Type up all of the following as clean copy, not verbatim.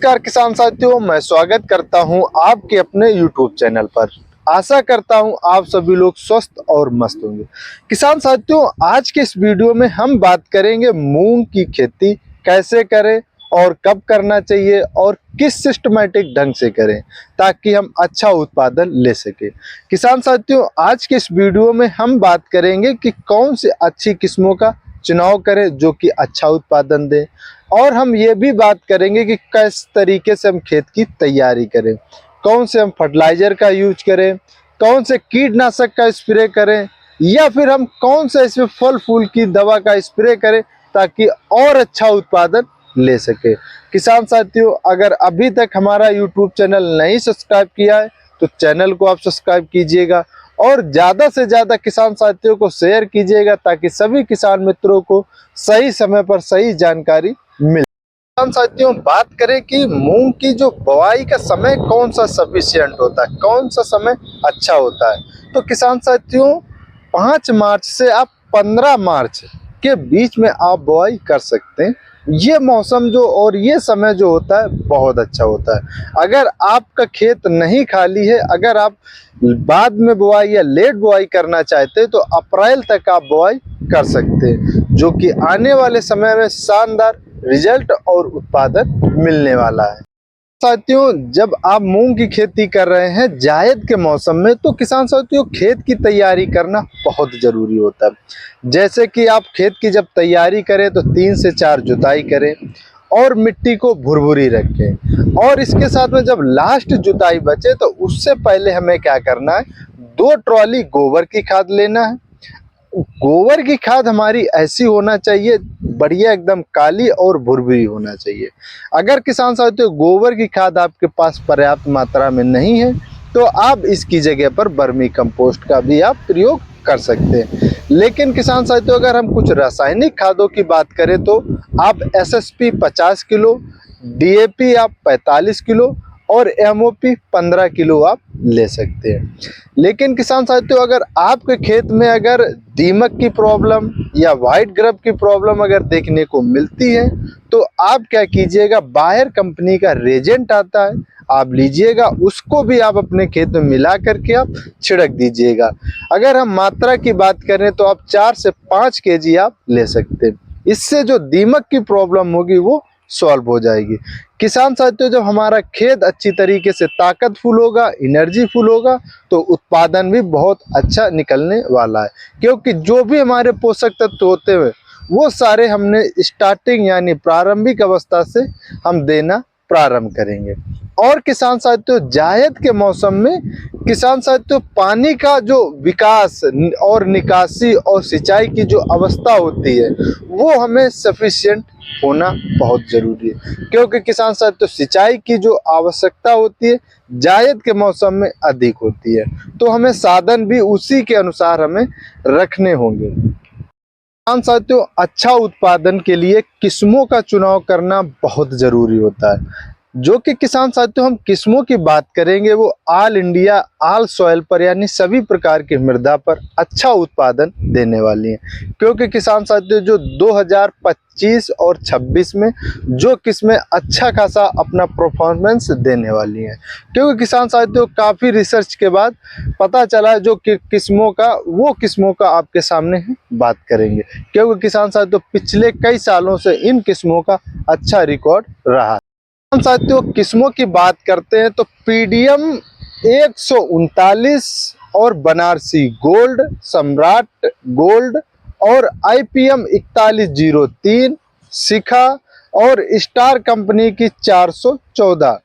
नमस्कार किसान साथियों, मैं स्वागत करता हूं आपके अपने YouTube चैनल पर। आशा करता हूं आप सभी लोग स्वस्थ और मस्त होंगे। किसान साथियों, आज के इस वीडियो में हम बात करेंगे मूंग की खेती कैसे करें और कब करना चाहिए और किस सिस्टमैटिक ढंग से करें ताकि हम अच्छा उत्पादन ले सके। किसान साथियों, आज के इस वीडियो में हम बात करेंगे कि कौन सी अच्छी किस्मों का चुनाव करें जो कि अच्छा उत्पादन दे, और हम ये भी बात करेंगे कि किस तरीके से हम खेत की तैयारी करें, कौन से हम फर्टिलाइजर का यूज करें, कौन से कीटनाशक का स्प्रे करें, या फिर हम कौन सा इसमें फल फूल की दवा का स्प्रे करें ताकि और अच्छा उत्पादन ले सके। किसान साथियों, अगर अभी तक हमारा यूट्यूब चैनल नहीं सब्सक्राइब किया है तो चैनल को आप सब्सक्राइब कीजिएगा और ज़्यादा से ज़्यादा किसान साथियों को शेयर कीजिएगा ताकि सभी किसान मित्रों को सही समय पर सही जानकारी मिले। किसान साथियों, बात करें कि मूंग की जो बुआई का समय कौन सा सफिशिएंट होता है, कौन सा समय अच्छा होता है, तो किसान साथियों 5 मार्च से आप 15 मार्च के बीच में आप बुआई कर सकते हैं। ये मौसम जो और ये समय जो होता है बहुत अच्छा होता है। अगर आपका खेत नहीं खाली है, अगर आप बाद में बुआई या लेट बुआई करना चाहते हैं तो अप्रैल तक आप बुआई कर सकते हैं, जो कि आने वाले समय में शानदार रिजल्ट और उत्पादन मिलने वाला है। साथियों, जब आप मूंग की खेती कर रहे हैं जायद के मौसम में तो किसान साथियों खेत की तैयारी करना बहुत ज़रूरी होता है। जैसे कि आप खेत की जब तैयारी करें तो 3 से 4 जुताई करें और मिट्टी को भुरभुरी रखें, और इसके साथ में जब लास्ट जुताई बचे तो उससे पहले हमें क्या करना है, 2 ट्रॉली गोबर की खाद लेना है। गोबर की खाद हमारी ऐसी होना चाहिए, बढ़िया एकदम काली और भुरभुरी होना चाहिए। अगर किसान साथियों गोबर की खाद आपके पास पर्याप्त मात्रा में नहीं है तो आप इसकी जगह पर वर्मी कंपोस्ट का भी आप प्रयोग कर सकते हैं। लेकिन किसान साथियों अगर हम कुछ रासायनिक खादों की बात करें तो आप एसएसपी 50 किलो, डीएपी आप 45 किलो और एमओपी 15 किलो आप ले सकते हैं। लेकिन किसान साथियों अगर आपके खेत में अगर दीमक की प्रॉब्लम या वाइट ग्रब की प्रॉब्लम अगर देखने को मिलती है तो आप क्या कीजिएगा, बायर कंपनी का रेजेंट आता है, आप लीजिएगा, उसको भी आप अपने खेत में मिला करके आप छिड़क दीजिएगा। अगर हम मात्रा की बात करें तो आप 4 से 5 केजी आप ले सकते हैं। इससे जो दीमक की प्रॉब्लम होगी वो सॉल्व हो जाएगी। किसान साथियों जब हमारा खेत अच्छी तरीके से ताकतफुल होगा, एनर्जीफुल होगा तो उत्पादन भी बहुत अच्छा निकलने वाला है, क्योंकि जो भी हमारे पोषक तत्व होते हुए वो सारे हमने स्टार्टिंग यानी प्रारंभिक अवस्था से हम देना प्रारंभ करेंगे। और किसान साथियों जायद के मौसम में किसान साथियों पानी का जो विकास और निकासी और सिंचाई की जो अवस्था होती है वो हमें सफिशिएंट होना बहुत ज़रूरी है, क्योंकि किसान साथियों सिंचाई की जो आवश्यकता होती है जायद के मौसम में अधिक होती है, तो हमें साधन भी उसी के अनुसार हमें रखने होंगे। किसान साथियों अच्छा उत्पादन के लिए किस्मों का चुनाव करना बहुत ज़रूरी होता है। जो कि किसान साथियों हम किस्मों की बात करेंगे वो ऑल इंडिया ऑल सॉइल पर यानी सभी प्रकार की मृदा पर अच्छा उत्पादन देने वाली हैं, क्योंकि किसान साथियों जो 2025 और 26 में जो किस्में अच्छा खासा अपना परफॉर्मेंस देने वाली हैं, क्योंकि किसान साथियों काफ़ी रिसर्च के बाद पता चला जो कि किस्मों का वो किस्मों का आपके सामने बात करेंगे, क्योंकि किसान साथियों पिछले कई सालों से इन किस्मों का अच्छा रिकॉर्ड रहा। साथियों किस्मों की बात करते हैं तो पीडीएम 139 और बनारसी गोल्ड, सम्राट गोल्ड और आईपीएम 4103, शिखा और स्टार कंपनी की 414,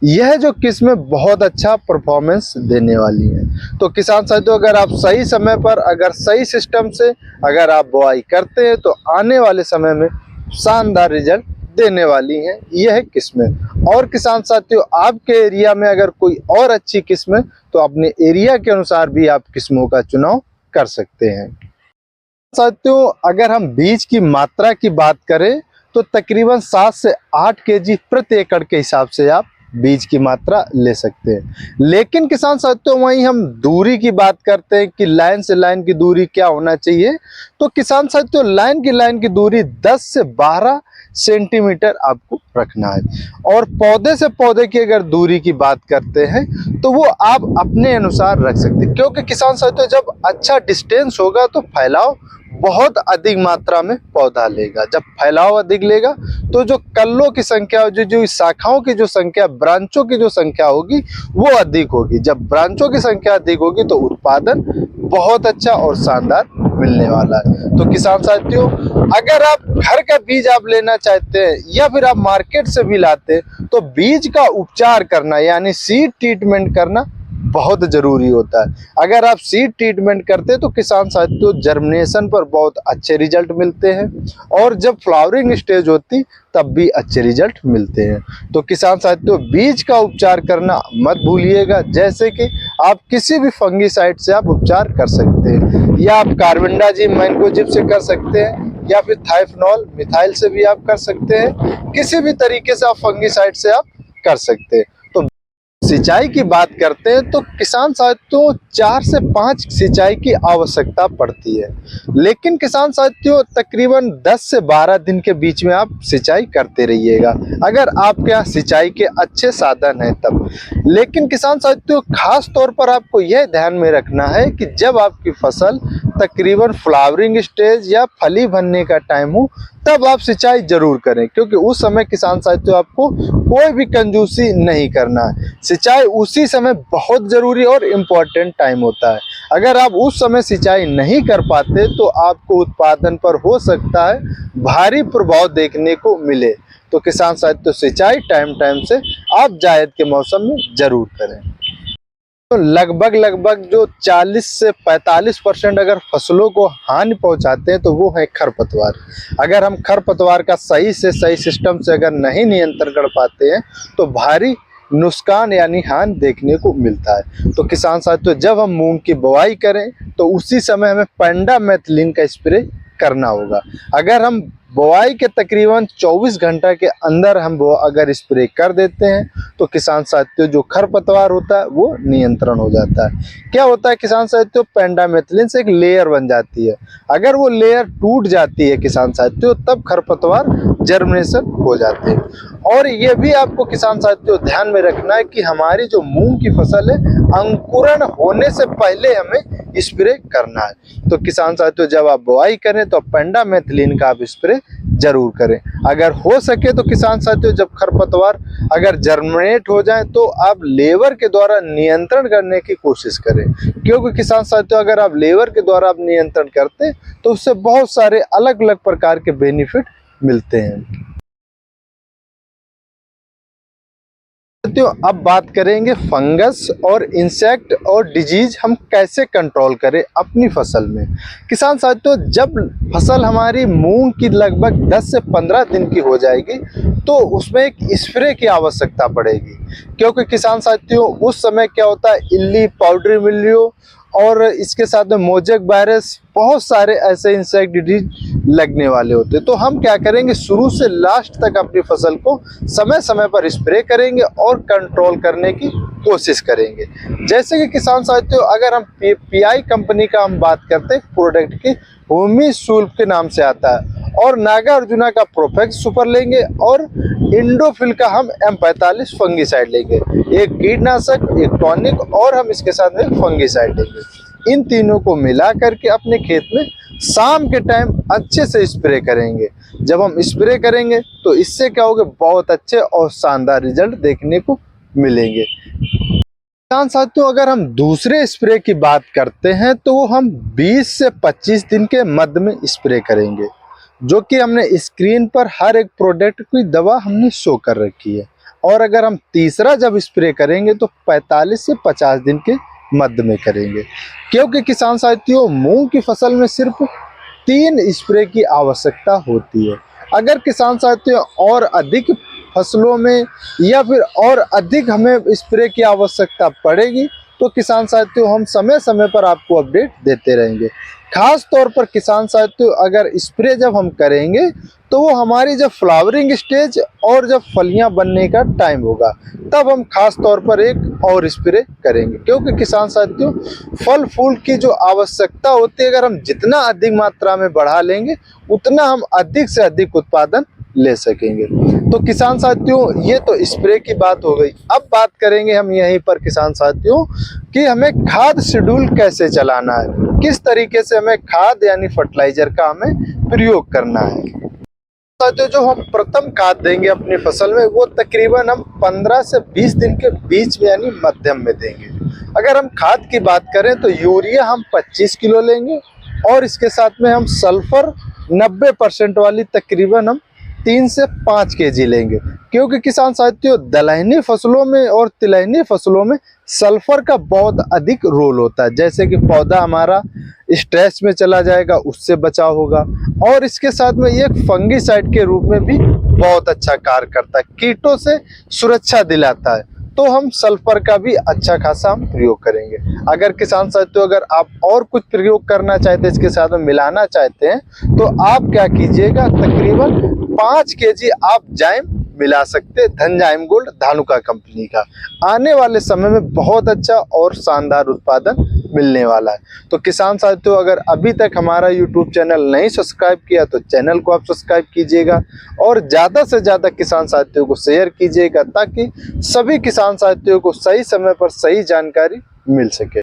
यह जो किस्में बहुत अच्छा परफॉर्मेंस देने वाली हैं। तो किसान साथियों अगर आप सही समय पर अगर सही सिस्टम से अगर आप बुआई करते हैं तो आने वाले समय में शानदार रिजल्ट देने वाली हैं यह किस्में। और किसान साथियों आपके एरिया में अगर कोई और अच्छी किस्म है तो अपने एरिया के अनुसार भी आप किस्मों का चुनाव कर सकते हैं। साथियों अगर हम बीज की मात्रा की बात करें तो तकरीबन 7 से 8 केजी प्रति एकड़ के हिसाब से आप बीज की मात्रा ले सकते हैं। लेकिन किसान साथियों वहीं हम दूरी की बात करते हैं कि लाइन से लाइन की दूरी क्या होना चाहिए, तो किसान साथियों लाइन की दूरी 10 से 12 सेंटीमीटर आपको रखना है। और पौधे से पौधे की अगर दूरी की बात करते हैं तो वो आप अपने अनुसार रख सकते हैं, क्योंकि किसान साथियों जब अच्छा डिस्टेंस होगा तो फैलाव बहुत अधिक मात्रा में पौधा लेगा। जब फैलाव अधिक लेगा तो जो कल्लों की संख्या, जो शाखाओं की जो संख्या, ब्रांचों की जो संख्या होगी वो अधिक होगी। जब ब्रांचों की संख्या अधिक होगी तो उत्पादन बहुत अच्छा और शानदार मिलने वाला है। तो किसान साथियों अगर आप घर का बीज आप लेना चाहते हैं या फिर आप मार्केट से भी लाते हैं तो बीज का उपचार करना यानी सीड ट्रीटमेंट करना बहुत जरूरी होता है। अगर आप सीड ट्रीटमेंट करते हैं तो किसान साथियों जर्मिनेशन पर बहुत अच्छे रिजल्ट मिलते हैं और जब फ्लावरिंग स्टेज होती तब भी अच्छे रिजल्ट मिलते हैं। तो किसान साथियों बीज का उपचार करना मत भूलिएगा। जैसे कि आप किसी भी फंगीसाइड से आप उपचार कर सकते हैं, या आप कार्बेंडाजिम मैंकोजिब से कर सकते हैं, या फिर थाइफनॉल मिथाइल से भी आप कर सकते हैं। किसी भी तरीके से आप फंगीसाइड से आप कर सकते हैं। तो सिंचाई की बात करते हैं तो किसान साथियों 4 से 5 सिंचाई की आवश्यकता पड़ती है, लेकिन किसान साथियों तकरीबन 10 से 12 दिन के बीच में आप सिंचाई करते रहिएगा अगर आपके यहाँ सिंचाई के अच्छे साधन हैं तब। लेकिन किसान साथियों खास तौर पर आपको यह ध्यान में रखना है कि जब आपकी फसल तकरीबन फ्लावरिंग स्टेज या फली बनने का टाइम हो तब आप सिंचाई जरूर करें, क्योंकि उस समय किसान साथियों आपको कोई भी कंजूसी नहीं करना है। सिंचाई उसी समय बहुत जरूरी और इम्पोर्टेंट टाइम होता है। अगर आप उस समय सिंचाई नहीं कर पाते तो आपको उत्पादन पर हो सकता है भारी प्रभाव देखने को मिले। तो किसान साथियों सिंचाई टाइम से आप जायद के मौसम में जरूर करें। तो लगभग जो 40 से 45% अगर फसलों को हानि पहुंचाते हैं तो वो है खरपतवार। अगर हम खरपतवार का सही से सही सिस्टम से अगर नहीं नियंत्रण कर पाते हैं तो भारी नुकसान यानी हानि देखने को मिलता है। तो किसान साथियों जब हम मूंग की बुआई करें तो उसी समय हमें पेंडामेथिलिन का स्प्रे करना होगा। अगर हम बुआई के तकरीबन 24 घंटा के अंदर हम वो अगर स्प्रे कर देते हैं तो किसान साथियों जो खरपतवार होता है वो नियंत्रण हो जाता है। क्या होता है किसान साथियों पेंडामेथिलिन से एक लेयर बन जाती है, अगर वो लेयर टूट जाती है किसान साथियों तब खरपतवार जर्मिनेशन हो जाते हैं। और ये भी आपको किसान साथियों ध्यान में रखना है कि हमारी जो मूंग की फसल है अंकुरण होने से पहले हमें स्प्रे करना है। तो किसान साथियों जब आप बुआई करें तो पेंडामेथिलिन का आप स्प्रे जरूर करें। अगर हो सके तो किसान साथियों जब खरपतवार अगर जर्मिनेट हो जाए तो आप लेबर के द्वारा नियंत्रण करने की कोशिश करें, क्योंकि किसान साथियों अगर आप लेबर के द्वारा आप नियंत्रण करते हैं तो उससे बहुत सारे अलग अलग प्रकार के बेनिफिट मिलते हैं। साथियों अब बात करेंगे फंगस और इंसेक्ट और डिजीज हम कैसे कंट्रोल करें अपनी फसल में। किसान साथियों जब फसल हमारी मूंग की लगभग 10 से 15 दिन की हो जाएगी तो उसमें एक स्प्रे की आवश्यकता पड़ेगी, क्योंकि किसान साथियों उस समय क्या होता है इल्ली, पाउडरी मिल्यू और इसके साथ में मोजेक वायरस, बहुत सारे ऐसे इंसेक्ट डिजीज लगने वाले होते हैं। तो हम क्या करेंगे शुरू से लास्ट तक अपनी फसल को समय समय पर स्प्रे करेंगे और कंट्रोल करने की कोशिश करेंगे। जैसे कि किसान साथियों अगर हम पीआई कंपनी का हम बात करते हैं प्रोडक्ट की, भूमि शुल्क के नाम से आता है, और नागार्जुना का प्रोफेक्स सुपर लेंगे और इंडोफिल का हम M45 फंगीसाइड लेंगे, एक कीटनाशक, एक टॉनिक और हम इसके साथ में फंगीसाइड लेंगे। इन तीनों को मिला करके अपने खेत में शाम के टाइम अच्छे से स्प्रे करेंगे। जब हम स्प्रे करेंगे तो इससे क्या होगा बहुत अच्छे और शानदार रिजल्ट देखने को मिलेंगे। किसान साथियों अगर हम दूसरे स्प्रे की बात करते हैं तो वो हम 20 से 25 दिन के मध्य में स्प्रे करेंगे, जो कि हमने स्क्रीन पर हर एक प्रोडक्ट की दवा हमने शो कर रखी है। और अगर हम तीसरा जब स्प्रे करेंगे तो 45 से 50 दिन के मध्य में करेंगे, क्योंकि किसान साथियों मूंग की फसल में सिर्फ 3 स्प्रे की आवश्यकता होती है। अगर किसान साथियों और अधिक फसलों में या फिर और अधिक हमें स्प्रे की आवश्यकता पड़ेगी तो किसान साथियों हम समय समय पर आपको अपडेट देते रहेंगे। खास तौर पर किसान साथियों, अगर स्प्रे जब हम करेंगे तो वो हमारी जब फ्लावरिंग स्टेज और जब फलियां बनने का टाइम होगा तब हम खास तौर पर एक और स्प्रे करेंगे, क्योंकि किसान साथियों फल फूल की जो आवश्यकता होती है अगर हम जितना अधिक मात्रा में बढ़ा लेंगे उतना हम अधिक से अधिक उत्पादन ले सकेंगे। तो किसान साथियों ये तो स्प्रे की बात हो गई। अब बात करेंगे हम यहीं पर किसान साथियों कि हमें खाद शेड्यूल कैसे चलाना है, किस तरीके से हमें खाद यानी फर्टिलाइजर का हमें प्रयोग करना है। साथियों जो हम प्रथम खाद देंगे अपनी फसल में वो तकरीबन हम 15 से 20 दिन के बीच में यानी मध्यम में देंगे। अगर हम खाद की बात करें तो यूरिया हम 25 किलो लेंगे और इसके साथ में हम सल्फर 90% वाली तकरीबन हम 3 से 5 केजी लेंगे, क्योंकि किसान साथियों दलहनी फसलों में और तिलहनी फसलों में सल्फर का बहुत अधिक रोल होता है। जैसे कि पौधा हमारा स्ट्रेस में चला जाएगा उससे बचाव होगा, और इसके साथ में ये फंगीसाइड के रूप में भी बहुत अच्छा कार्य करता है, कीटों से सुरक्षा दिलाता है। तो हम सल्फर का भी अच्छा खासा हम प्रयोग करेंगे। अगर किसान साथियों अगर आप और कुछ प्रयोग करना चाहते हैं, इसके साथ में मिलाना चाहते हैं, तो आप क्या कीजिएगा तकरीबन 5 केजी आप जाइम मिला सकते हैं, धनजाइम गोल्ड धानुका कंपनी का। आने वाले समय में बहुत अच्छा और शानदार उत्पादन मिलने वाला है। तो किसान साथियों अगर अभी तक हमारा यूट्यूब चैनल नहीं सब्सक्राइब किया तो चैनल को आप सब्सक्राइब कीजिएगा और ज़्यादा से ज़्यादा किसान साथियों को शेयर कीजिएगा, ताकि सभी किसान साथियों को सही समय पर सही जानकारी मिल सके।